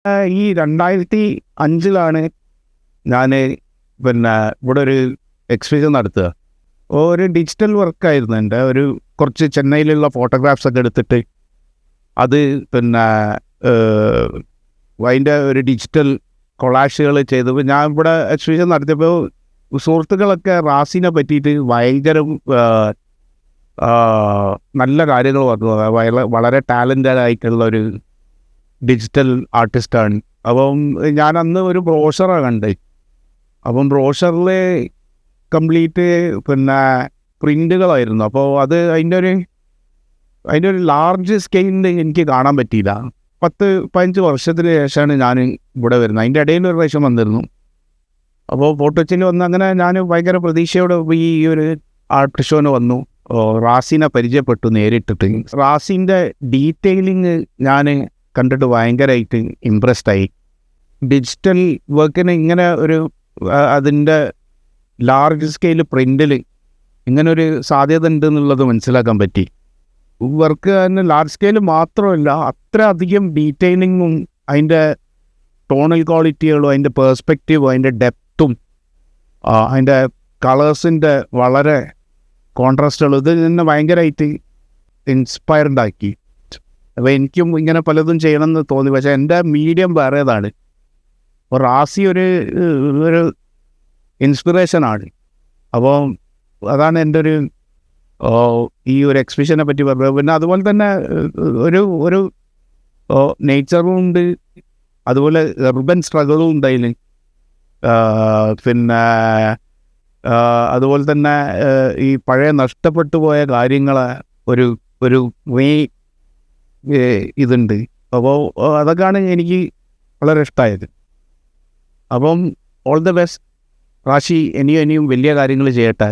ഈ 2005 ഞാൻ ഇവിടെ ഒരു എക്സിബിഷൻ നടത്തുക. ഒരു ഡിജിറ്റൽ വർക്കായിരുന്നു എൻ്റെ. കുറച്ച് ചെന്നൈയിലുള്ള ഫോട്ടോഗ്രാഫ്സ് ഒക്കെ എടുത്തിട്ട് അത് അതിൻ്റെ ഒരു ഡിജിറ്റൽ കൊളാഷുകൾ ചെയ്തപ്പോൾ ഞാൻ ഇവിടെ എക്സിബിഷൻ നടത്തിയപ്പോൾ സുഹൃത്തുക്കളൊക്കെ റാസിനെ പറ്റിയിട്ട് ഭയങ്കര നല്ല കാര്യങ്ങൾ പറഞ്ഞു. വളരെ ടാലൻറ്റഡ് ആയിട്ടുള്ള ഒരു ഡിജിറ്റൽ ആർട്ടിസ്റ്റാണ്. അപ്പം ഞാൻ അന്ന് ഒരു ബ്രോഷറാണ് കണ്ടത്. അപ്പം ബ്രോഷറിൽ കംപ്ലീറ്റ് പ്രിൻ്റുകളായിരുന്നു. അപ്പോൾ അത് അതിൻ്റെ ഒരു ലാർജ് സ്കെയിലിൽ എനിക്ക് കാണാൻ പറ്റിയില്ല. 10-15 വർഷത്തിന് ശേഷമാണ് ഞാൻ ഇവിടെ വരുന്നത്. അതിൻ്റെ ഇടയിൽ ഒരു പ്രാവശ്യം വന്നിരുന്നു. അപ്പോൾ ഫോട്ടോച്ചിൽ വന്ന് അങ്ങനെ ഞാൻ ഭയങ്കര പ്രതീക്ഷയോടെ ഈ ഒരു ആർട്ട് ഷോന് വന്നു. റാസിനെ പരിചയപ്പെട്ടു നേരിട്ടിട്ട്. റാസിൻ്റെ ഡീറ്റെയിലിങ് ഞാൻ കണ്ടിട്ട് ഭയങ്കരമായിട്ട് ഇമ്പ്രസ്ഡായി. ഡിജിറ്റൽ വർക്കിന് ഇങ്ങനെ അതിൻ്റെ ലാർജ് സ്കെയിൽ പ്രിൻ്റിൽ ഇങ്ങനൊരു സാധ്യത ഉണ്ട് എന്നുള്ളത് മനസ്സിലാക്കാൻ പറ്റി. വർക്ക് തന്നെ ലാർജ് സ്കെയിൽ മാത്രമല്ല, അത്ര അധികം ഡീറ്റെയിലിങ്ങും അതിൻ്റെ ടോണൽ ക്വാളിറ്റികളും അതിൻ്റെ പേഴ്സ്പെക്റ്റീവും അതിൻ്റെ ഡെപ്തും അതിൻ്റെ കളേഴ്സിൻ്റെ വളരെ കോൺട്രാസ്റ്റുകളും ഇത് തന്നെ ഭയങ്കരമായിട്ട് ഇൻസ്പയർഡ് ആക്കി. അപ്പോൾ എനിക്കും ഇങ്ങനെ പലതും ചെയ്യണമെന്ന് തോന്നി. പക്ഷേ എൻ്റെ മീഡിയം വേറേതാണ്. അപ്പോൾ റാസി ഒരു ഇൻസ്പിറേഷനാണ്. അപ്പോൾ അതാണ് എൻ്റെ ഈ ഒരു എക്സിബിഷനെ പറ്റി പറഞ്ഞത്. പിന്നെ അതുപോലെ തന്നെ ഒരു നേച്ചറും ഉണ്ട്, അതുപോലെ അർബൻ സ്ട്രഗിളും ഉണ്ട് അതിൽ. പിന്നെ അതുപോലെ തന്നെ ഈ പഴയ നഷ്ടപ്പെട്ടു പോയ കാര്യങ്ങളെ ഒരു ഇതുണ്ട്. അപ്പോൾ അതൊക്കെയാണ് എനിക്ക് വളരെ ഇഷ്ടമായത്. അപ്പം ഓൾ ദ ബെസ്റ്റ് റാഷി. ഇനിയും വലിയ കാര്യങ്ങൾ ചെയ്യട്ടെ.